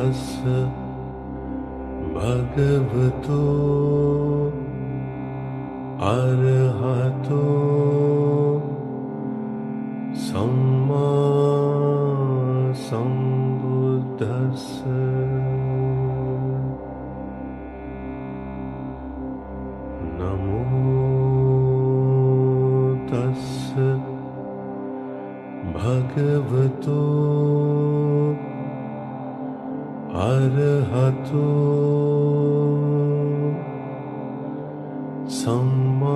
තස්ස භගවතු අරහතෝ සම්මා සම්බුද්දස්ස. නමෝ තස්ස භගවතු අරහතෝ සම්මා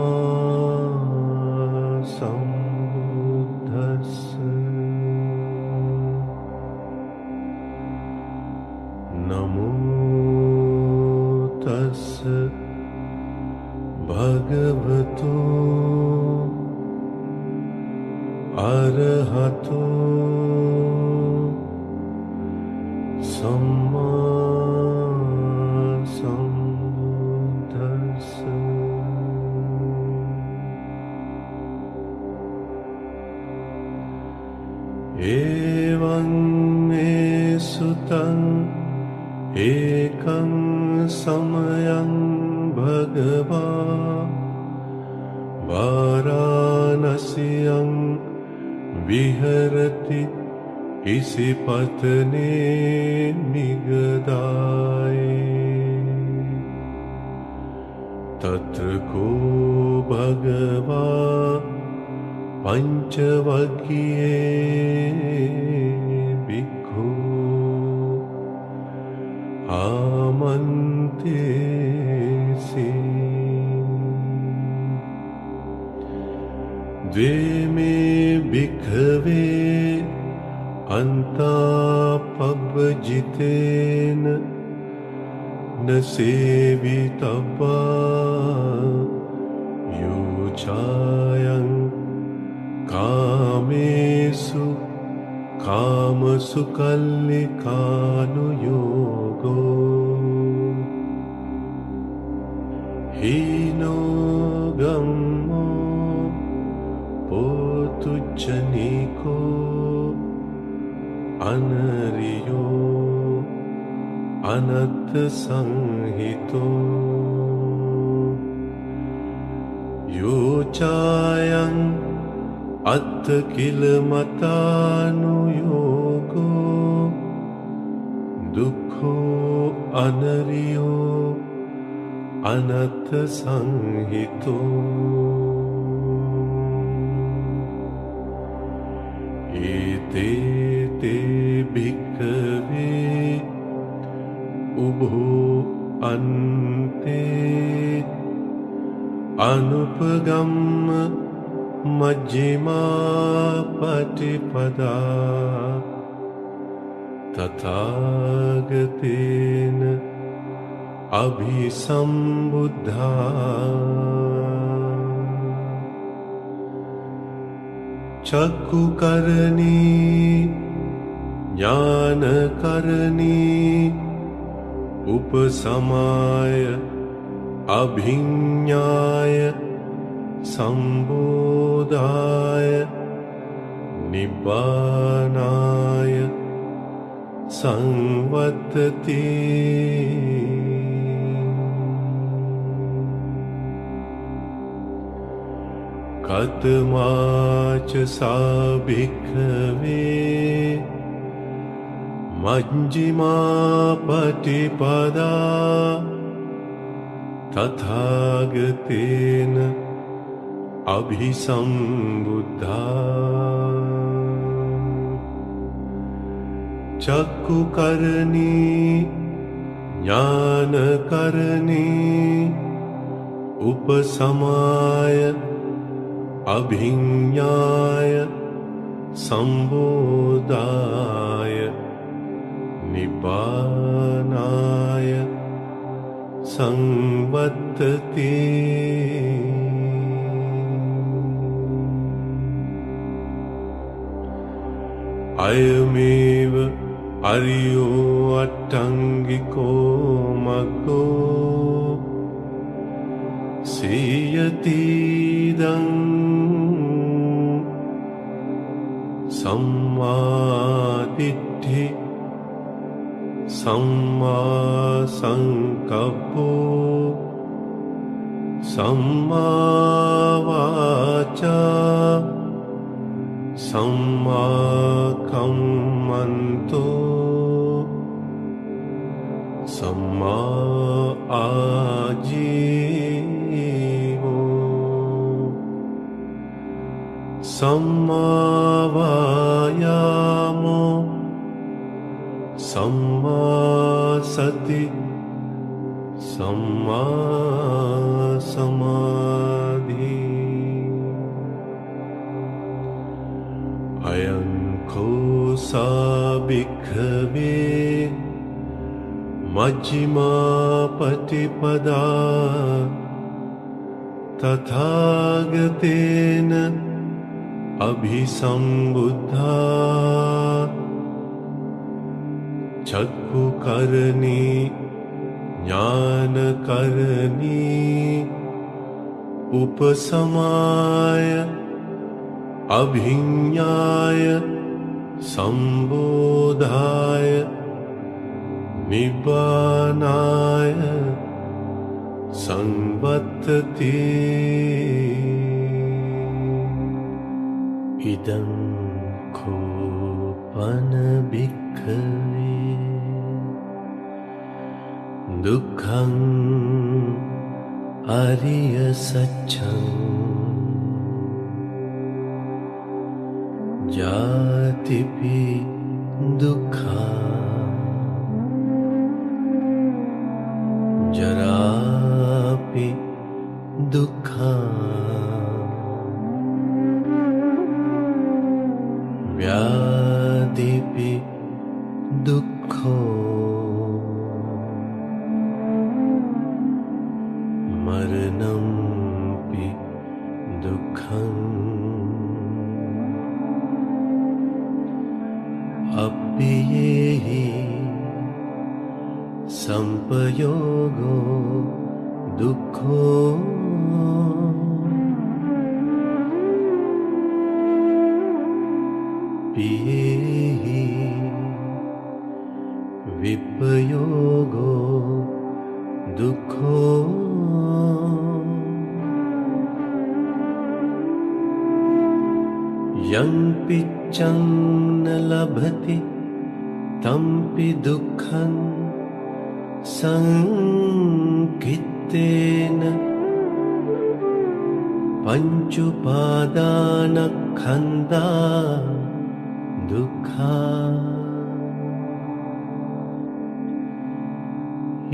සම්බුද්දස්ස. නමෝ තස්ස භගවතු අරහතෝ සම්මා සම්බුද්දස්ස. එවං මේ සුතං ඒකං සමයං භගවා වාරාණසියං විහරති ඉසිපතනේ නිගදායේ. තත්කෝ භගවා පංචවග්ගියේ භික්ඛු ආමන්තේසි. ද්වේමේ භික්ඛවේ අන්තාපබ්බජිතේන නසේවිතබ්බා යෝචායං කාමේසු කාමසු කල්ලිකානුයෝගෝ හීනෝ ගම්මෝ පෝතුච්චනීකෝ අනරියෝ අනත්ත සංහිතෝ යෝචායං අත්ත කිලමතානුයෝගෝ දුක්ඛෝ අනරියෝ අනත්ත සංහිතෝ ඒතේ භික්ඛවේ උභෝ අන්තේ අනුපගම්ම මජ්ක්‍ධිමා පටිපදා තථාගතේන අභිසම්බුද්ධා. චක්කුකරණී ඥානකරණී උපසමාය අභිඤ්ඤාය සම්බෝධාය නිබ්බානාය සංවත්තති. කතමාච සාභික්ඛවේ මජ්ක්‍ධිමා පටිපදා තථාගතේන අභිසම්බුද්ධා. චක්කුකරණී ඥානකරණී උපසමාය අභිඤ්ඤාය සම්බෝධාය නිබ්බානාය සංවත්තති. අයමේව අරියෝ අට්ඨංගිකෝ මග්ගෝ සීයතිදං සම්මාදිට්ඨි सम्मा संकप्पो सम्मा वाचा सम्मा कम्मन्तो सम्मा आजीवो सम्मा वायामो सम्मा सति सम्मा समाधि अयं को सा भिक्खवे मज्जिमा पटिपदा तथागतेन अभिसंबुद्धा चक्षुकर्णी ज्ञानकर्णी उपसमाय अभिज्ञाय संबोधाय निब्बानाय संवत्ति इदं खोपन भिक्खवे दुःखं अरिय सत्यं जातिपि दुःखा जरापि दुःखा व्याधिपि दुःखो मरणंपि दुःखम् अप्येहि संपयोगो दुःखो पियेहि विपयोगो दुःखो यं पिच्चं न लभति तंपि दुःखं संकित्तेन पञ्चुपादानस्कन्धा दुःखा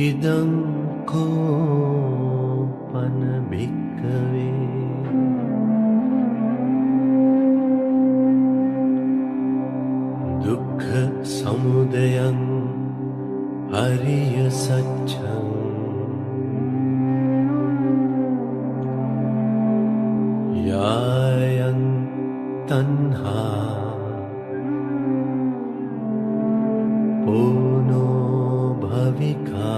इदं कोपन भिक्खवे दुःख समुदयं अरिय सत्यं यायं तन्हा पोनो भविका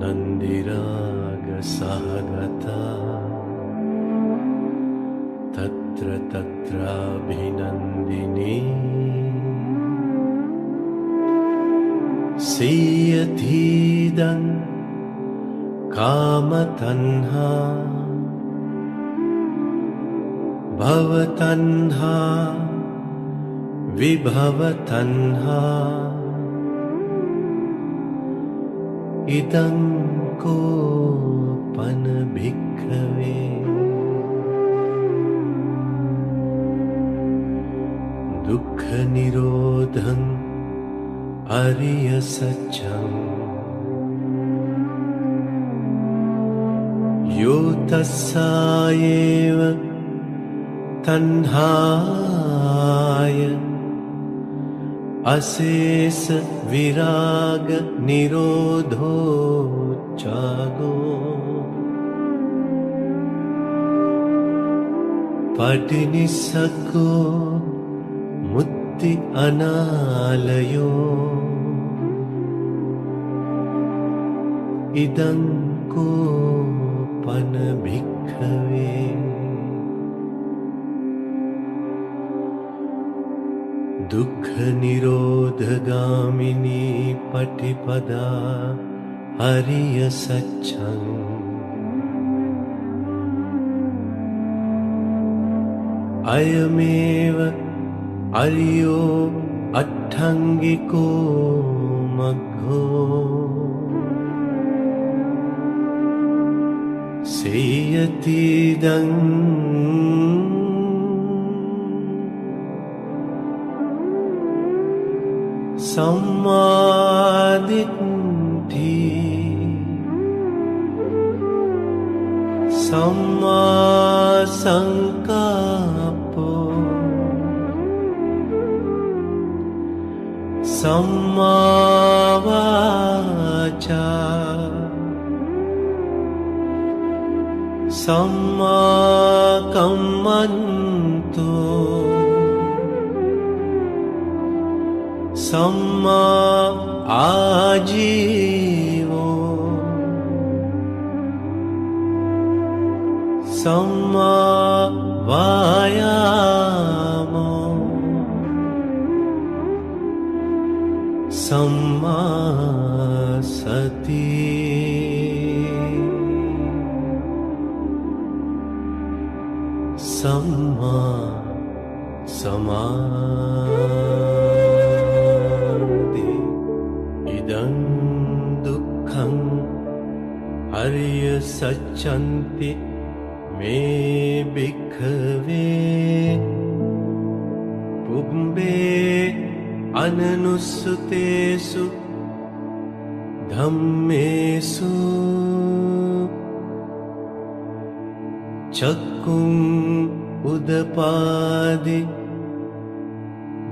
नन्दिराग सहगता तत्र तत्राभिनन्दिनी सीयतीदं कामतन्हा भवतन्हा विभवतन्हा इदं कोपन भिक्खवे दुःख निरोधं अरिय सत्यं यो तस्सायेव तन्हाय अशेष विराग निरोधो जागो पटिनिस्सको मुक्ति अनालयो इदं कोपन भिक्खवे दुःख निरोधगामिनी पटिपदा हरिय सच्चं अयमेव अर्यो अट्ठङ्गिको मग्गो सेयतीदं सम्मादिट्ठी सम्मा संकप्पो सम्मा वाचा सम्मा कम्मन्तो सम्मा आजीवो सम्मा वायामो सम्मा सति सम्मा समाधि इदं दुःखं हर्य सच्चन्ति मे भिक्खवे पुंबे अननुस्सुतेषु धम्मेषु चक्कुं उदपादि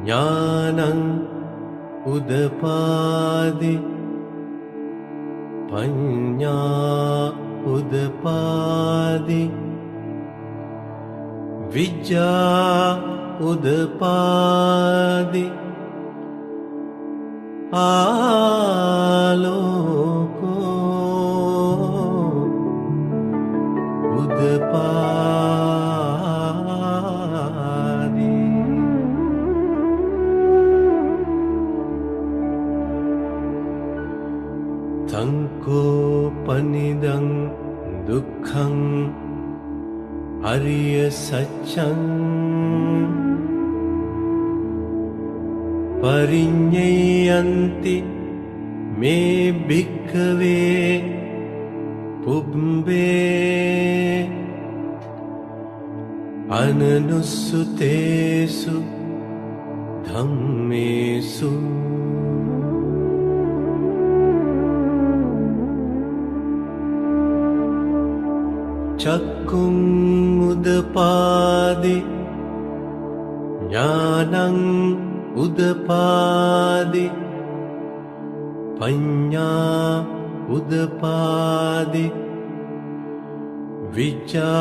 ज्ञानं उदपादि पञ्ञा उदपादि विद्या उदपादि आलोको उदपादि संकोपनिदं दुःखं हर्य सच्चं परिज्ञेयन्ति मे भिक्खवे पुंबे अननुस्सुतेषु धम्मेषु चक्कुं उदपादि ज्ञानं उदपादि पञ्ञा उदपादि विद्या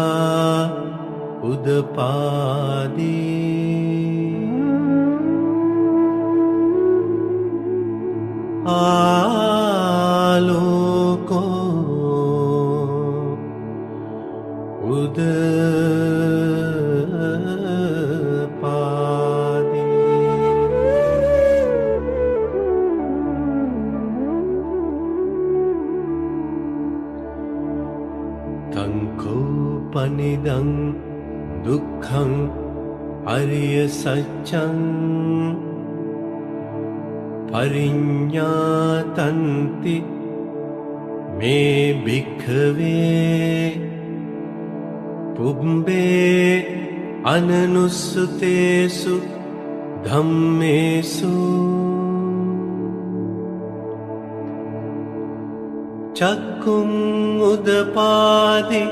उदपादि आलोको उदपादि तंकोपनिदं दुःखं हर्य सच्चं परिज्ञातन्ति मे भिक्खवे पुंबे अननुस्सुतेषु धम्मेषु चक्कुं उदपादि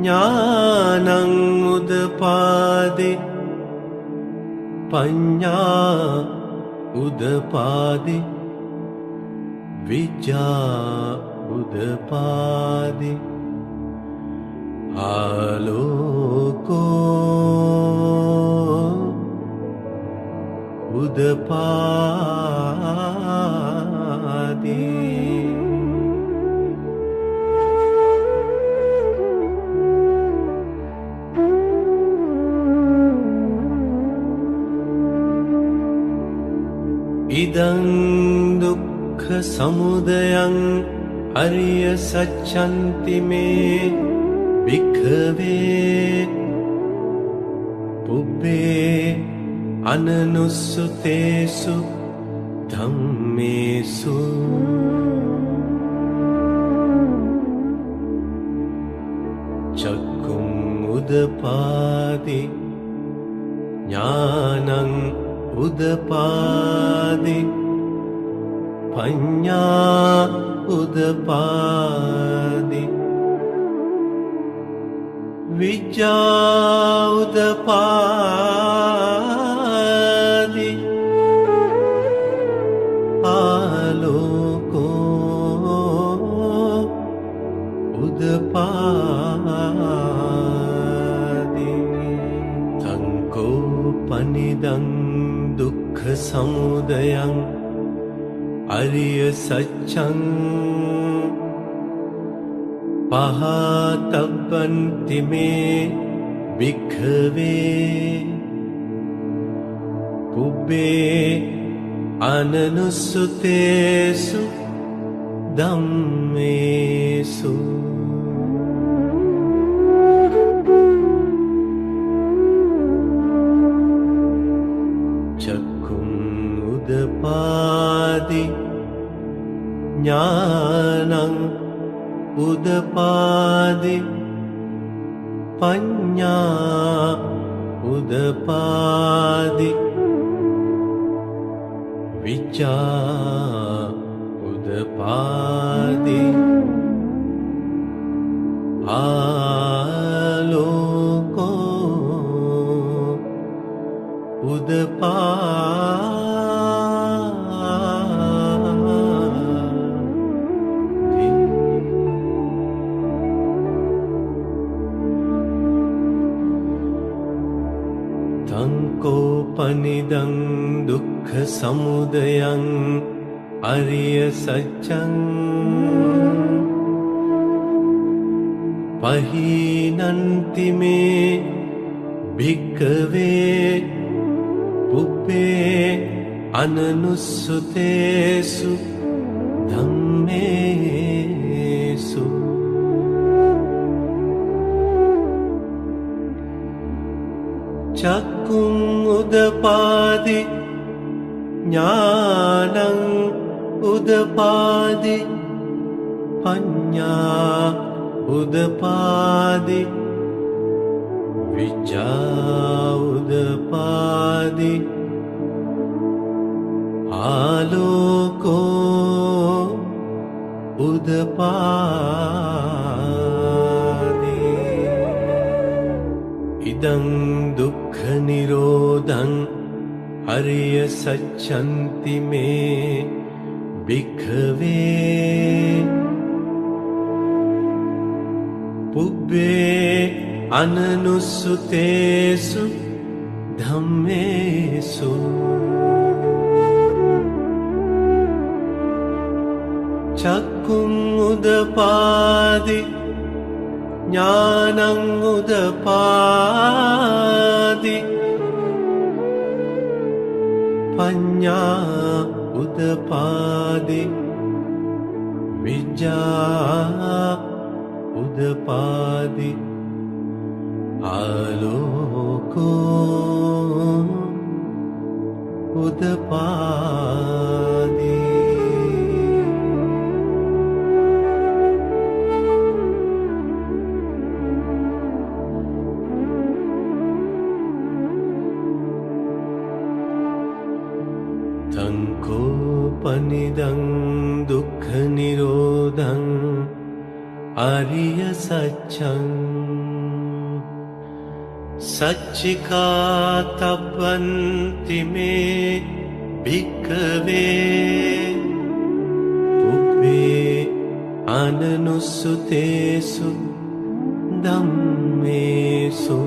ज्ञानं उदपादि पञ्ञा उदपादि विद्या उदपादि आलोको उदपादि ඉදං දුක්ඛ සමුදයං අරිය සච්ඡන්ති මේ භික්ඛවේ පුබ්බේ අනනුස්සතේසු ධම්මේසු චක්ඛුං උදපාදි ඥානං උදපාදි පඤ්ඤා උදපාදි විචා උදපාදි ආලෝකෝ උදපාදි තංකෝ පනිදං දුක්ඛ සමුදයං අරිය සත්‍යං පහතබ්බන්ති මේ භික්ඛවේ පුබ්බේ අනනුස්සතේසු ධම්මේසු චක්ඛුං උදපාදි ඥානං උදපාදි පඤ්ඤා උදපාදි විචා උදපාදි ආලෝකෝ උදපාදි තංකෝපනිදං දුක්ඛ සමුදයං අරිය සත්‍යං පහීනන්ති මේ භික්ඛවේ පුබ්බේ අනනුස්සතේසු ධම්මේසු චක්ඛුං උදපාදි ඥානං උදපාදි පඤ්ඤා උදපාදි විචා උදපාදි ආලෝකෝ උදපාදි ඉදං දුක්ඛ නිරෝධං අරිය සච්ඡන්ති මේ භික්ඛවේ පුබ්බේ අනනුස්සතේසු ධම්මේසු චක්ඛුං උදපාදි ඥානං උදපාදි පඤ්ඤා උදපාදි විචා උදපාදි ආලෝකෝ උදපාදි තංකෝපනිදං දුක්ඛ නිරෝධං අරිය සත්‍යං සච්චිකාතබ්බන්ති මේ භික්ඛවේ පුබ්බේ අනනුස්සතේසු ධම්මේසු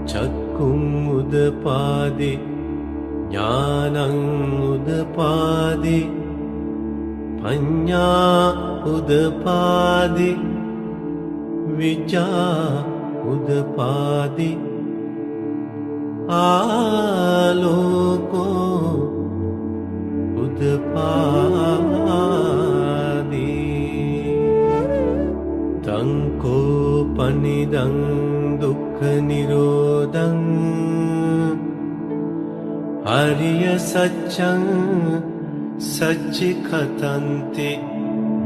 චක්ඛුං උදපාදි ඥානං උදපාදි පඤ්ඤා උදපාදි විචා උදපාදි ආලෝකෝ උදපාදී තංකෝ පනිදං දුක්ඛ නිරෝධං ආර්ය සත්‍යං සච්චිකතන්ති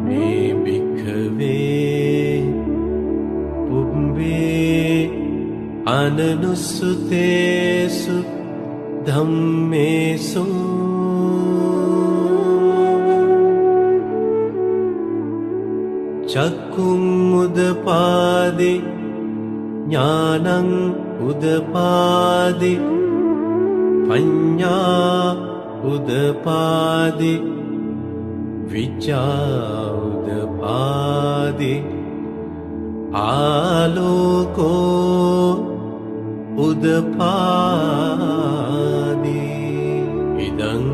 මේ භික්ඛවේ පුබ්බේ අනනුස්සුතේසු ධම්මේසු චක්කුං උදපාදි ඥානං උදපාදි පඤ්ඤා උදපාදි විචා උදපාදි ආලෝකෝ උදපාදි ඉදං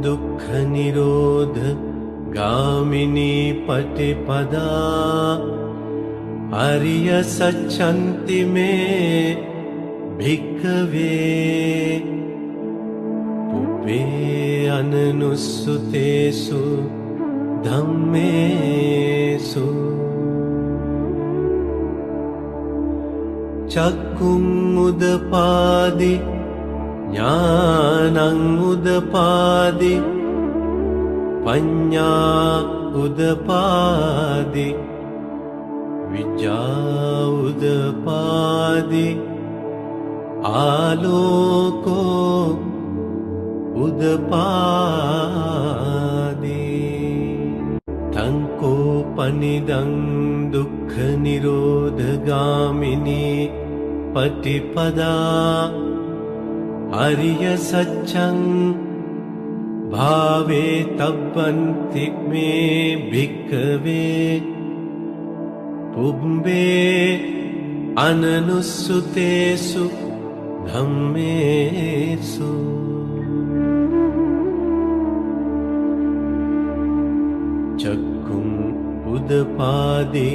දුක්ඛ නිරෝධ ගාමිනී පටිපදා ආර්ය සත්‍යන්ති මේ භික්ඛවේ පුබ්බේ අනනුස්සුතේසු ධම්මේසු චක්කුං උදපාදි ඥානං උදපාදි පඤ්ඤා උදපාදි විචා උදපාදි ආලෝකෝ උදපාදි තංකෝ පනිදං දුක්ඛ නිරෝධ ගාමිනී පටිපදා ආර්ය සත්‍යං භාවේ තබ්බන්ති මේ භික්ඛවේ පුබ්බේ අනනුස්සුතේසු ධම්මේසු චක්කුං උදපාදි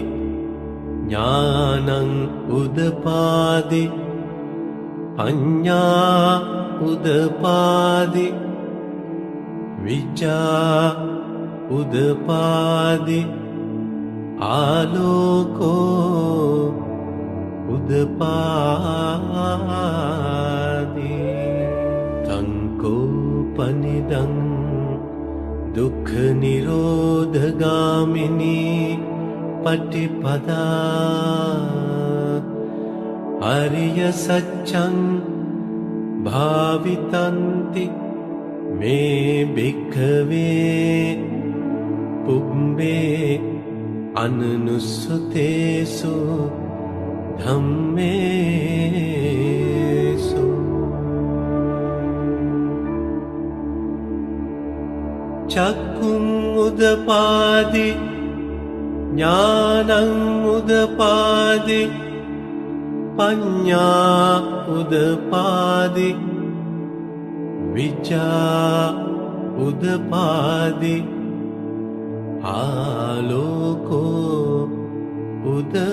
ඥානං උදපාදි පඤ්ඤා උදපාදි විචා උදපාදි ආලෝකෝ උදපාදි තංකෝ පනිදං දුක්ඛ නිරෝධ ගාමිනී පටිපදා ආර්ය සත්‍යං භාවිතන්ති මේ භික්ඛවේ පුබ්බේ අනනුස්සුතේසු ධම්මේසු චක්කුං උදපාදි ඥානං උදපාදි පඤ්ඤා උදපාදි විචා උදපාදි ආලෝකෝ උදපාදි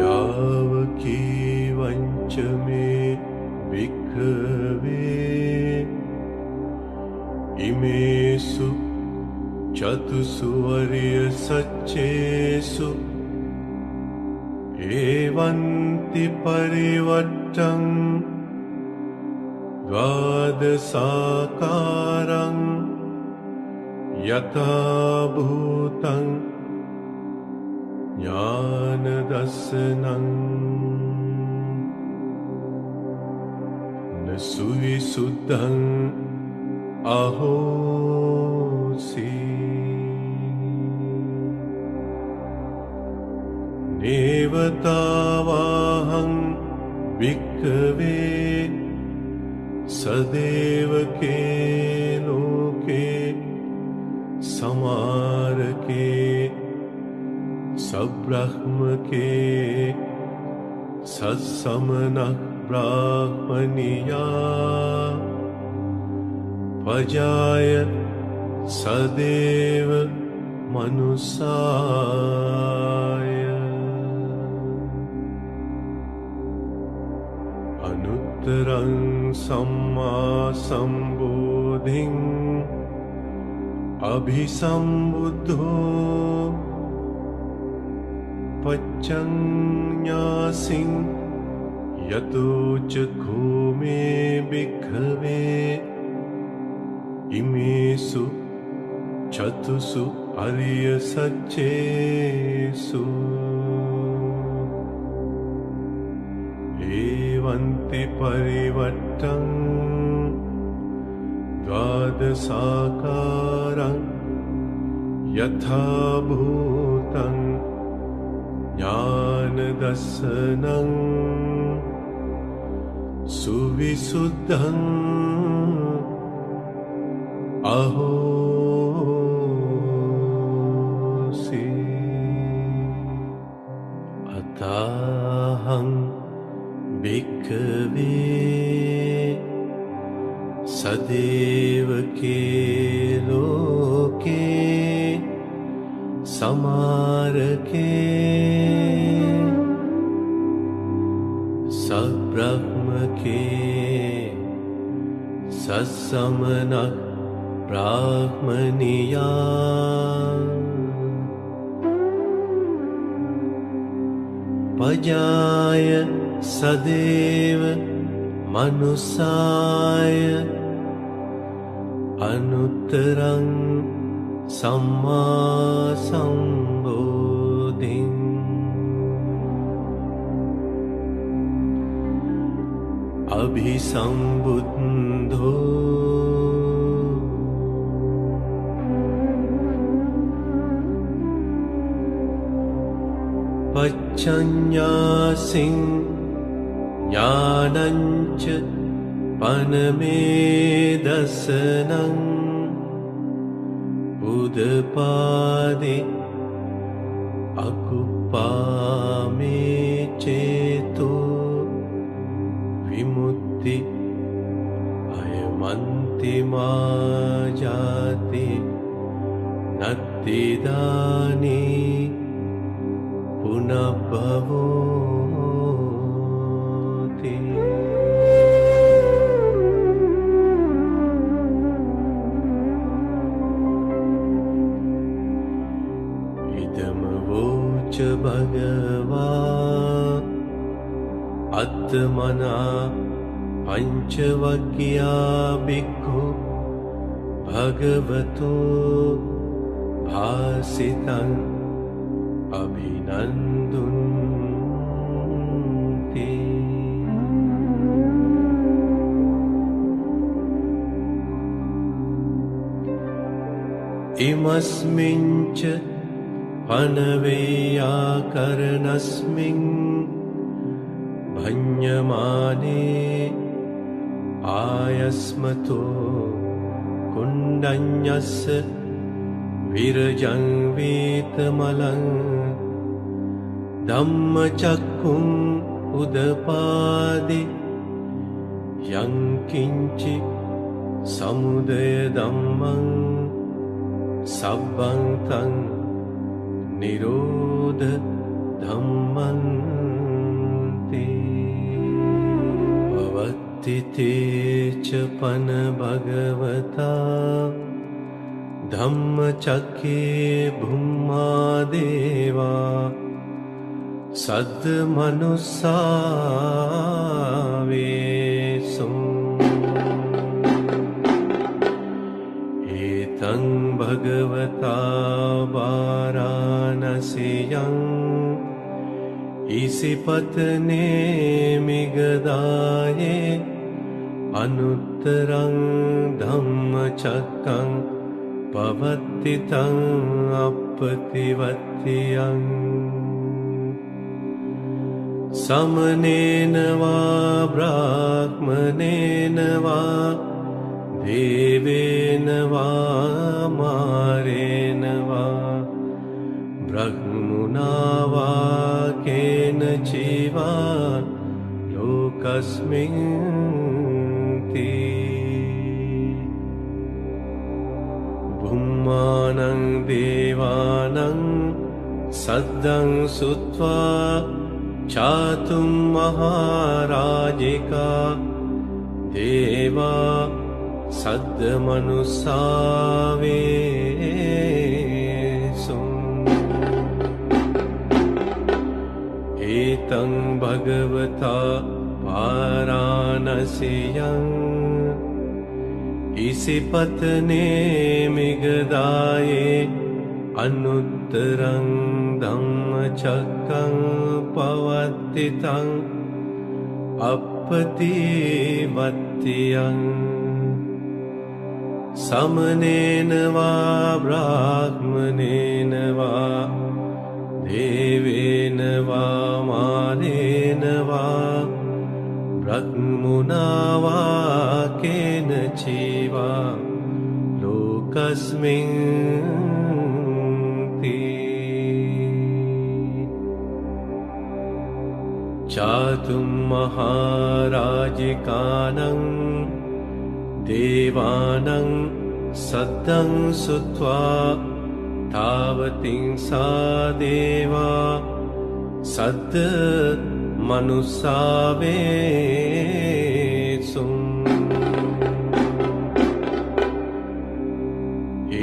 යාවකී වංච මේ භික්ඛවේ ඉමේසු චතුසු වරිය සච්චේසු එවන්ති පරිවට්ටං ද්වාදසාකාරං යථා භූතං ඥාන දස්සනං නසුවිසුද්ධං අහෝසි නේවතාවාහං භික්ඛවේ සදේවකේ ලෝකේ සමාරකේ සබ්‍රහ්මකේ සස්සමනක් බ්‍රාහ්මනියා පජාය සදේව මනුසාය अनुत्तरं सम्मा सम्बोधिं अभिसम्बुद्धो पच्चन्यासिं यतो चखो मे भिक्खवे इमेषु चतुषु आर्यसत्येषु एवन्ति परिवर्तं द्वादशाकारं यथा भूतं ज्ञानदर्शनं सुविशुद्धं अहोसि अताहं भिक्खवे सदैव के लोके समारके सब्रह्म के सत्समनः ब्राह्मणिया पजाय सदैव मनुष्याय अनुत्तरं सम्मा सम्बोधिं अभिसम्बुद्धो पच्चन्यासिं ज्ञानञ्च पनमेदर्शनम् उदपादे अकुप्पामे चेतो विमुक्ति अयमन्तिमा जाति नत्तिदानी पुनः भवति इदमवोच भगवान् आत्मना पञ्चवक्या भिक्खु भगवतो भासितं अभिनन्दन्ति इमस्मिञ्च पनवैयाकरणस्मिन् भञ्जमाने आयस्मतो कुण्डन्यस्य विरजं वीतमलं धम्मचक्कुम् उदपादि यं किञ्चित् समुदयधम्मं सब्बं तं निरोधधम्मन्ति भवति ते च पन भगवता धम्मचक्रे भूमा देवा सद्मनुस्सावेषु एतं भगवता वाराणस्यां ईशिपत्ने मिगदाये अनुत्तरं धम्मचक्रं पवत्तितं अपतिवत्यं समनेन वा ब्राह्मणेन वा देवेन वा मारेण वा ब्रह्मणा वा केनचिवा लोकस्मिन् भूमानं देवानं सद्दं सुत्वा चातुं महाराजिका देवा सद्मनुस्सावेषु एतं भगवता वाराणस्यां इसिपत्ने मिगदाये अनुत्तरं धम्मचक्रं पवत्तितं अपतिवत्यं समनेन वा ब्राह्मणेन वा देवेन वा मानेन वा ब्रह्मणा वा केनचिवा लोकस्मिन् चातुं महाराजिकानं देवानं सद्दं सुत्वा तावतीं सा देवा सद्मनुस्सावेषु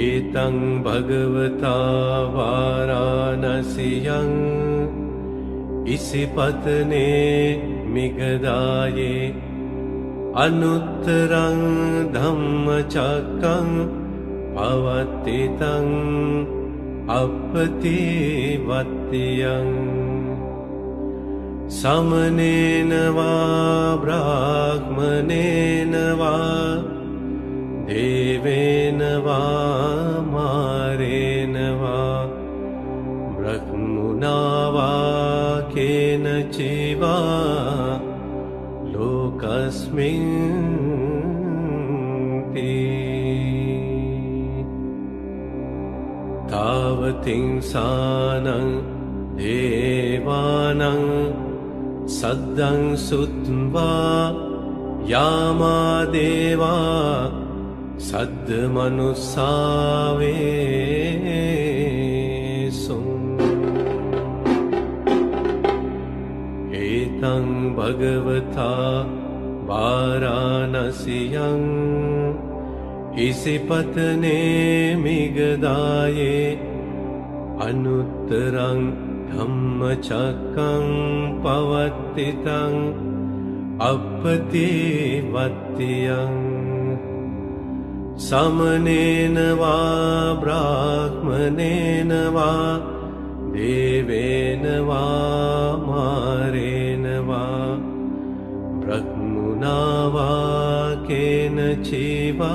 एतं भगवता वाराणस्यां इसिपत्ने मिगदाये अनुत्तरं धम्मचक्रं पवत्तितं अपतिवत्यं समनेन वा ब्राह्मणेन वा देवेन वा मारेण वा ब्रह्मणा वा केनचिवा लोकस्मिन् तावतीं सानं देवानं सद्दं सुत्वा यामा देवा सद्मनुस्सावेषु एतं भगवता वाराणस्यां इसिपत्ने मिगदाये अनुत्तरं धम्मचक्रं पवत्तितं अपतिवत्यं समनेन वा ब्राह्मणेन वा देवेन वा मारेण वा ब्रह्मणा वा केनचिवा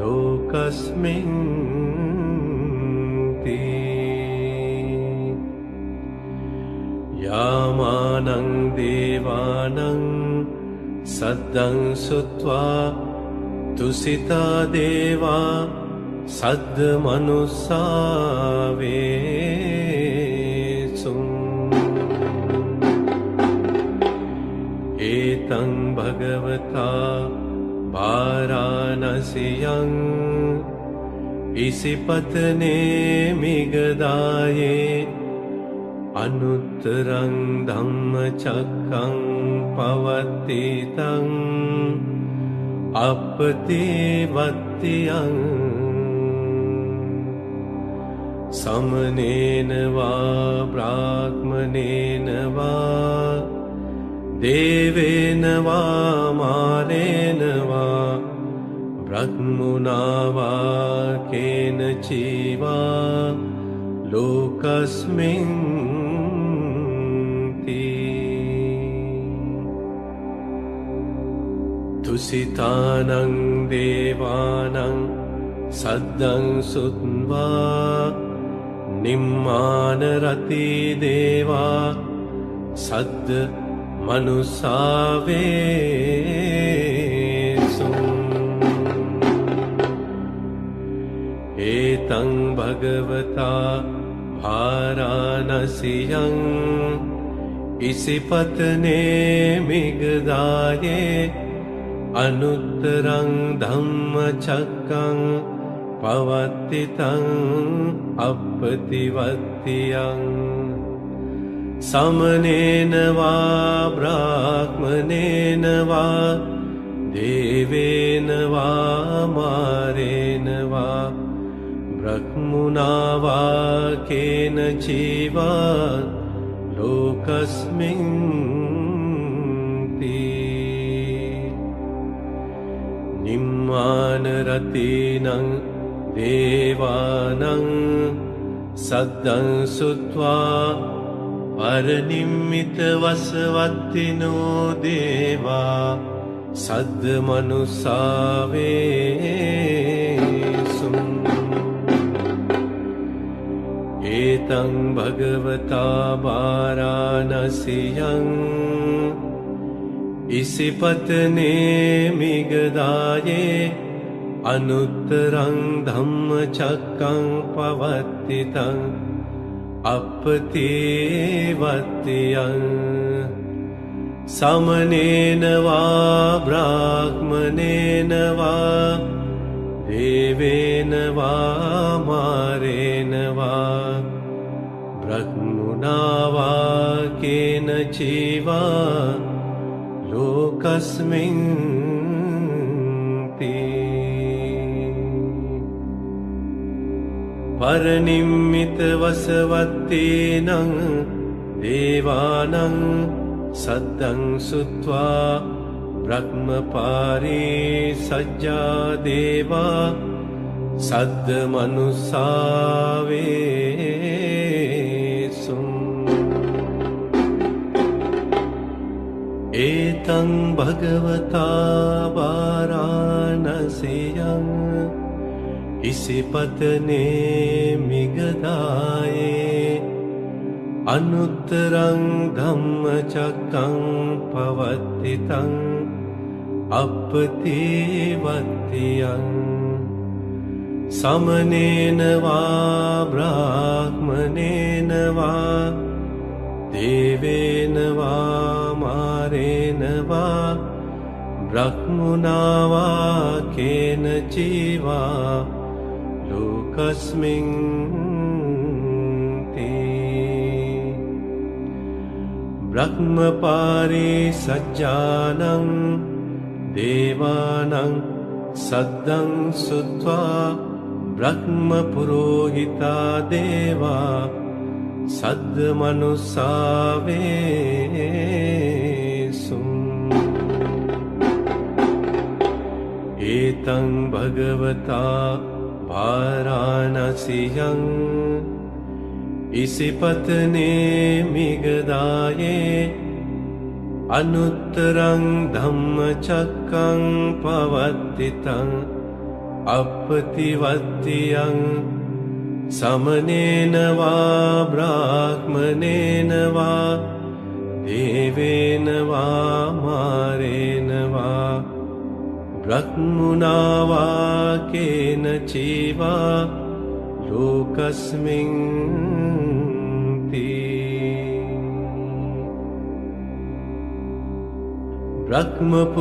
लोकस्मिन् यामानं देवानं सद्दं सुत्वा तुसिता देवा सद्मनुस्सावेषु एतं भगवता वाराणस्यां इसिपत्ने मिगदाये अनुत्तरं धम्मचक्रं पवत्तितं अपतिवत्यं समनेन वा ब्राह्मणेन वा देवेन वा मानेन वा ब्रह्मणा वा केनचिवा लोकस्मिन् तुसितानं देवानं सद्दं सुत्वा निम्मानरति देवा सद्मनुस्सावेषु एतं भगवता वाराणस्यां इसिपत्ने मिगदाये अनुत्तरं धम्मचक्रं पवत्तितं अपतिवत्यं समनेन वा ब्राह्मणेन वा देवेन वा मारेण वा ब्रह्मणा वा केनचिवा लोकस्मिन् निम्मानरतीनां देवानां सद्दं सुत्वा परनिम्मितवसवत्तिनो देवा सद्मनुसावेसु एतं भगवता वाराणस्यां इसिपत्ने मिगदाये अनुत्तरं धम्मचक्रं पवत्तितं अपतिवत्यं समनेन वा ब्राह्मणेन वा देवेन वा मारेण वा ब्रह्मणा वा केनचिवा लोकस्मिन् परनिम्मितवसवत्तीनां देवानां सद्दं सुत्वा ब्रह्मपारी सज्जा देवा सद्मनुसावेसु एतं भगवता वाराणस्यां इसिपत्ने मिगदाये अनुत्तरं धम्मचक्रं पवत्तितं अपतिवत्यं समनेन वा ब्राह्मणेन वा देवेन वा मारेण वा ब्रह्मणा वा केनचिवा लोकस्मिन् ब्रह्मपारी सज्जानं देवानां सद्दं सुत्वा ब्रह्मपुरोहिता देवा सद्मनुसावेसु एतं भगवता वाराणस्यां इसिपत्ने मिगदाये अनुत्तरं धम्मचक्रं पवत्तितं अपतिवत्यं समनेन वा ब्राह्मणेन वा देवेन वा मारेण वा ब्रह्मणा वा केनचिवा लोकस्मिन्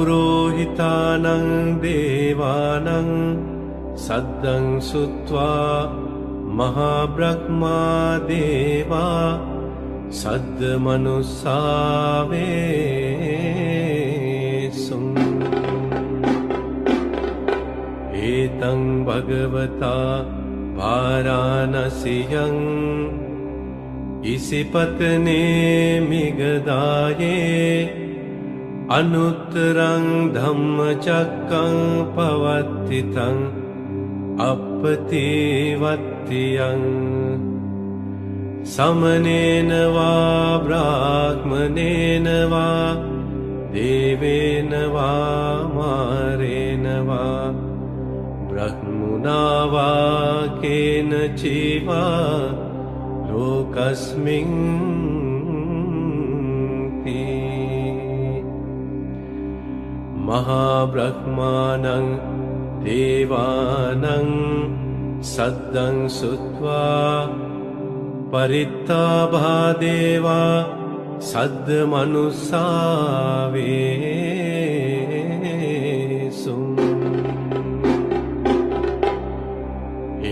ब्रह्मपुरोहितानां देवानां सद्दं सुत्वा महाब्रह्मा देवा सद्मनुसावेसु एतं भगवता वाराणस्यां इसिपत्ने मिगदाये अनुत्तरं धम्मचक्रं पवत्तितं अपतिवत्यं समनेन वा ब्राह्मणेन वा देवेन वा मारेण वा ब्रह्मणा वा केनचिवा लोकस्मिन् महाब्रह्माणं देवानां सद्दं सुत्वा परित्ताभा देवा सद्मनुसावेसु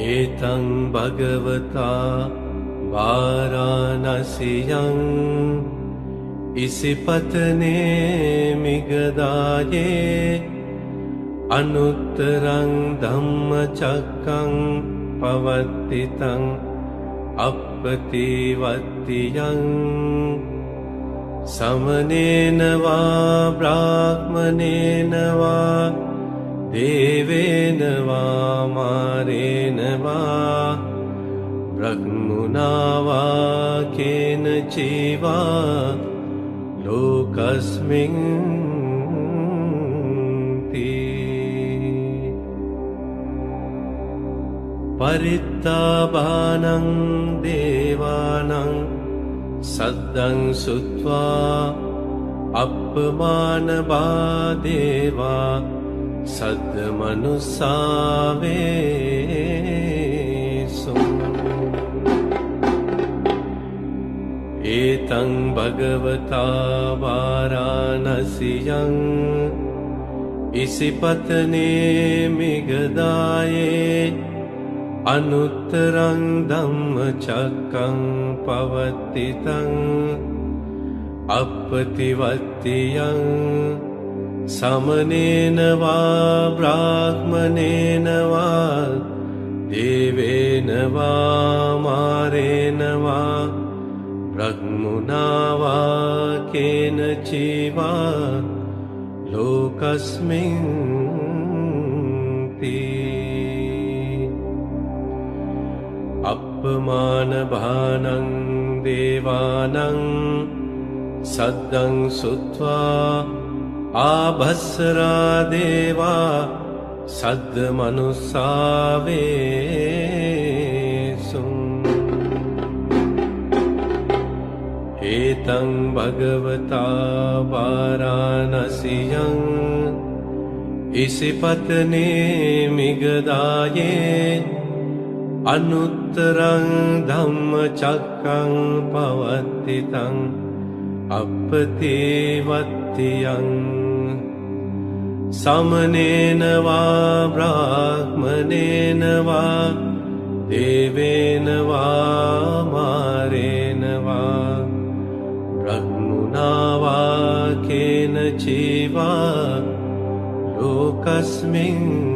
एतं भगवता वाराणस्यां इसिपत्ने मिगदाये अनुत्तरं धम्मचक्रं पवत्तितं अपतिवत्तियं समनेन वा ब्राह्मणेन वा देवेन वा मारेण वा ब्रह्मणा वा केनचिवा लोकस्मिन् परित्ताबानं देवानां सद्दं सुत्वा अपमानबादेवा सद्मनुसावेषु एतं भगवता वाराणस्यां इसिपत्ने मिगदाये अनुत्तरं धम्मचक्रं पवत्तितं अपतिवत्तियं समनेन वा ब्राह्मणेन वा देवेन वा मारेण वा ब्रह्मणा वा केनचिवा लोकस्मिन् अपमानभानं देवानां सद्दं सुत्वा आभस्रा देवा सद्मनुसावेषु एतं भगवता वाराणस्यां इसिपत्ने मिगदाये अनुत्तरं धम्मचक्रं पवत्तितं अपतिवत्तियं समनेन वा ब्राह्मणेन वा देवेन वा मारेण वा ब्रह्मणा वा केनचिवा लोकस्मिन्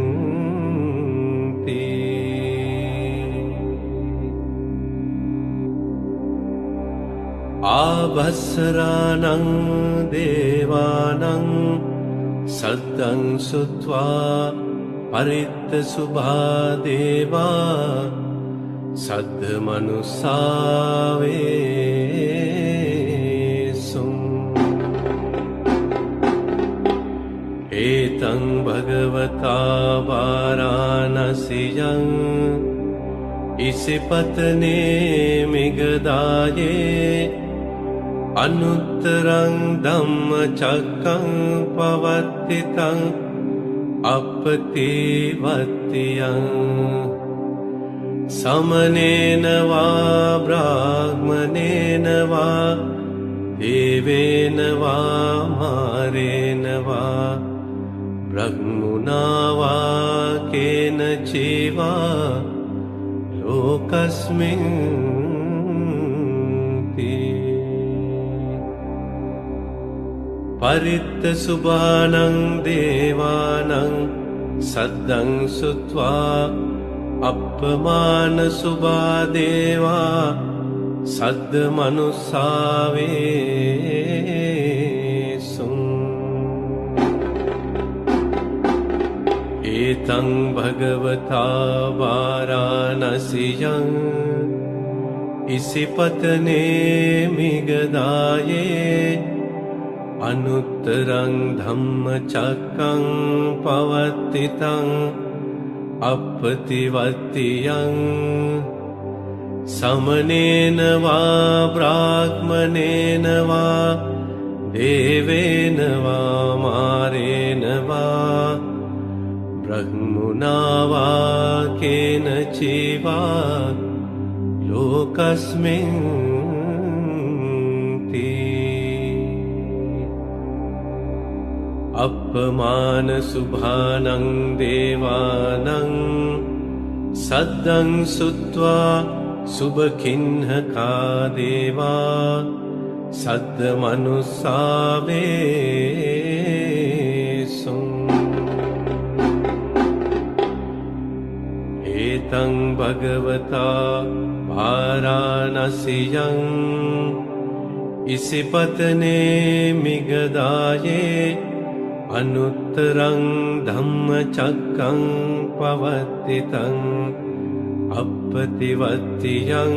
आभस्रानं देवानं सद्दं सुत्वा परित्तशुभा देवा सद्मनुसावेषु एतं भगवता वाराणस्यां इसिपत्ने मिगदाये अनुत्तरं धम्मचक्रं पवत्तितं अपतिवत्तियं समनेन वा ब्राह्मणेन वा देवेन वा मारेण वा ब्रह्मणा वा केनचिवा लोकस्मिन् परित्तशुभानं देवानां सद्दं सुत्वा अपमानशुभा देवा सद्मनुसावेषु एतं भगवता वाराणस्यां इसिपत्ने मिगदाये अनुत्तरं धम्मचक्रं पवत्तितं अपतिवत्तियं समनेन वा ब्राह्मणेन वा देवेन वा मारेण वा ब्रह्मणा वा केनचिवा लोकस्मिन् अपमानशुभानं देवानां सद्दं सुत्वा शुभखिन्नका देवा सद्मनुसावेषु एतं भगवता वाराणस्यां इसिपत्ने मिगदाये अनुत्तरं धम्मचक्रं पवर्तितं अपतिवत्यं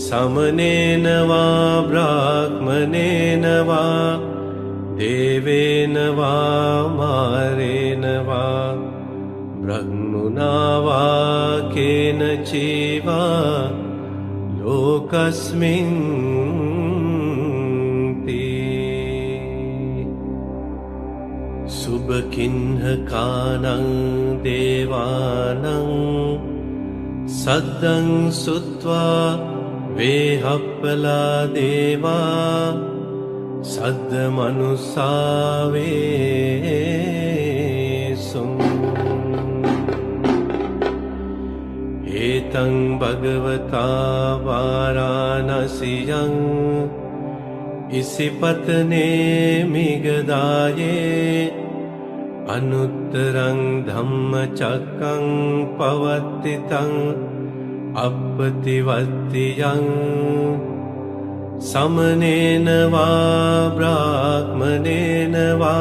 समनेन वा ब्राह्मणेन वा देवेन वा मारेण वा ब्रह्मणा वा केनचिवा लोकस्मिन् शुभकिन्हकानां देवानां सद्दं सुत्वा वेहप्पला देवा सद्दमनुसा वेसुम् एतं भगवता वाराणस्यां इसिपत्ने मिगदाये अनुत्तरं धम्मचक्रं पवर्तितं अपतिवत्यं समनेन वा ब्राह्मणेन वा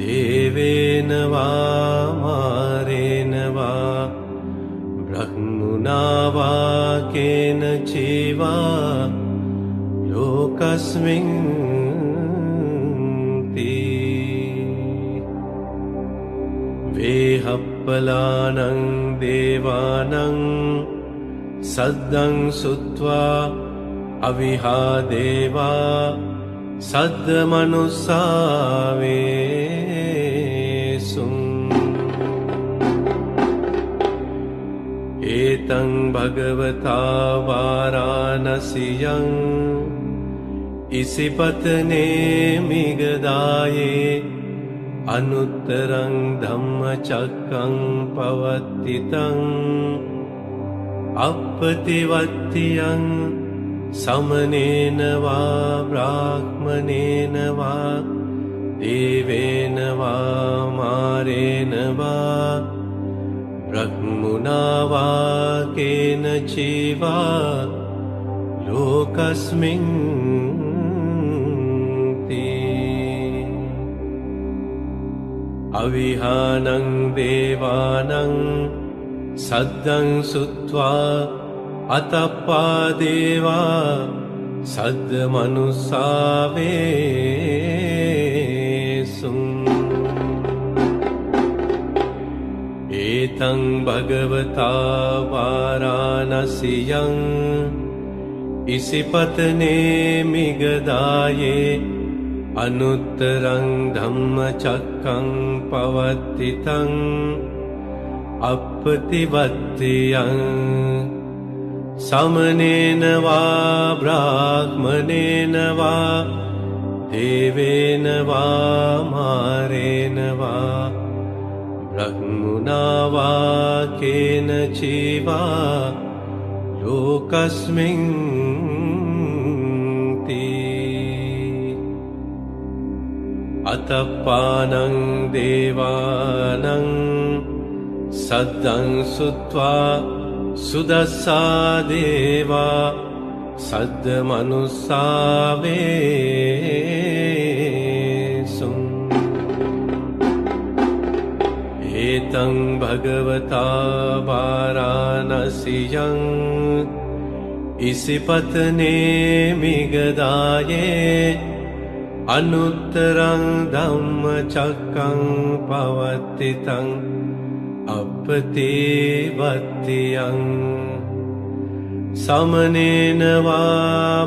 देवेन वा मारेण वा ब्रह्मणा वा केनचिवा लोकस्मिन् वेहप्पलानं देवानं सद्दं सुत्वा अविहा देवा सद्दमनुसा वेसुम् एतं भगवता वाराणस्यां इसिपत्ने मिगदाये अनुत्तरं धम्मचक्रं पवर्तितं अपतिवत्यं समनेन वा ब्राह्मणेन वा देवेन वा मारेण वा ब्रह्मणा वा केनचिवा लोकस्मिन् अविहानं देवानं सद्दं सुत्वा अतप्पा देवा सद्दमनुसा वेसुम् एतं भगवता वाराणस्यां इसिपत्ने मिगदाये अनुत्तरं धम्मचक्रं पवर्तितं अपतिवत्यं समनेन वा ब्राह्मणेन वा देवेन वा मारेण वा ब्रह्मणा वा केनचिवा लोकस्मिन् अतप्पानं देवानं सद्दं सुत्वा सुदस्सा देवा सद्दमनुसा वेसुम् एतं भगवता वाराणस्यां इसिपत्ने मिगदाये अनुत्तरं धम्मचक्रं पवर्तितं अपतिवत्यं समनेन वा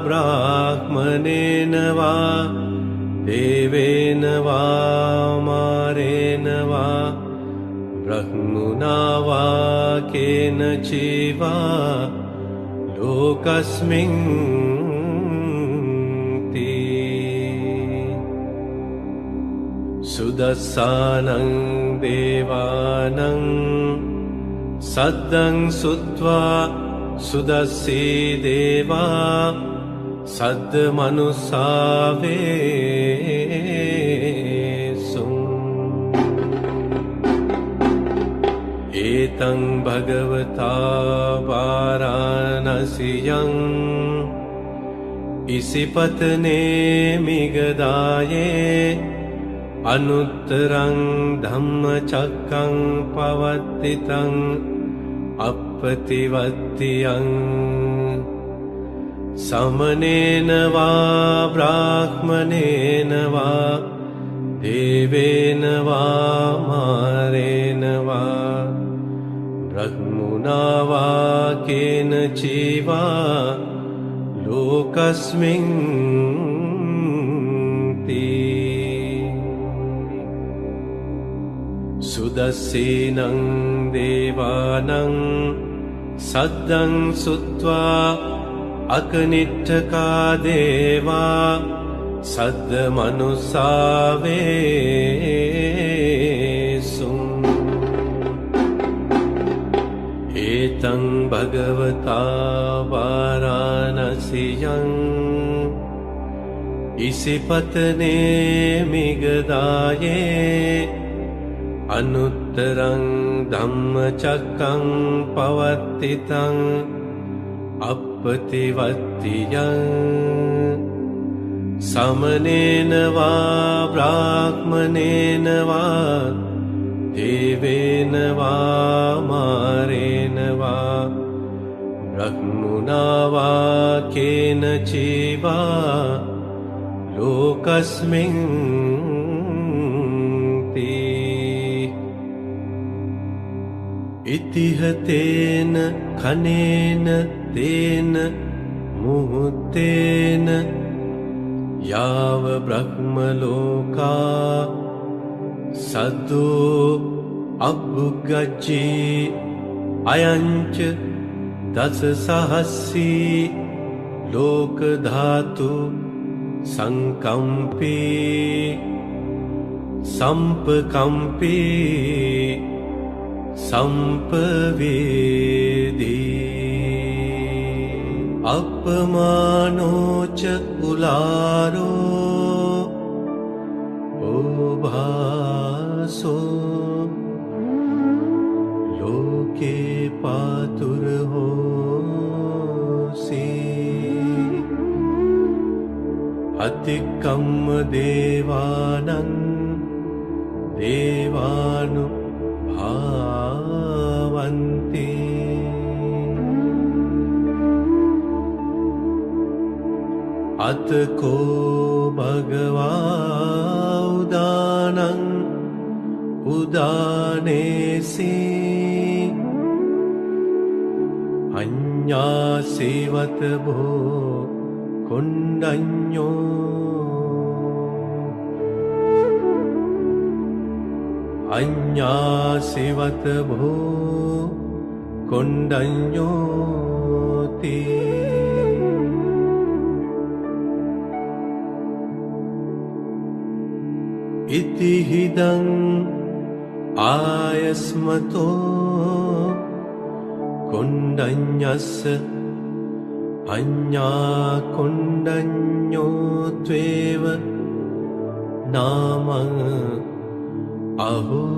ब्राह्मणेन वा देवेन वा मारेण वा ब्रह्मणा वा केनचिवा लोकस्मिन् सुदस्सानं देवानं सद्दं सुत्वा सुदस्सी देवा सद्दमनुसा वेसुम् एतं भगवता वाराणस्यां इसिपत्ने मिगदाये अनुत्तरं धम्मचक्रं पवत्तितं अपतिवत्तियं समनेन वा ब्राह्मणेन वा देवेन वा मारेण वा ब्रह्मणा वा केनचिवा लोकस्मिन् सुदस्सेनं देवानं सद्दं सुत्वा अकनिष्ठका देवा सद्मनुसावेसुम् एतं भगवता वाराणस्यां इसिपत्ने मिगदाये अनुत्तरं धम्मचक्रं पवत्तितं अपतिवत्तियं समनेन वा ब्राह्मणेन वा देवेन वा मारेण वा ब्रह्मणा वा केनचिवा लोकस्मिन् इतिहतेन खनेन तेन मुहूर्तेन याव ब्रह्मलोका सद्दो अभुगज्जी अयञ्च दशसहस्री लोकधातु संकम्पी संपकम्पी संपवेदी अपमानोच उलारो ओभासो लोके पातुर्होसि अतिकम्म देवानं देवानु भावन्ति अतको भगवा उदानं उदानेसि अन्यासिवत भो कुण्डन्यो अन्यासिवत भो कुण्डन्योति इति हिदं आयस्मतो कुण्डन्यस्य अन्या कुण्डन्यो त्वेव नाम अहोसि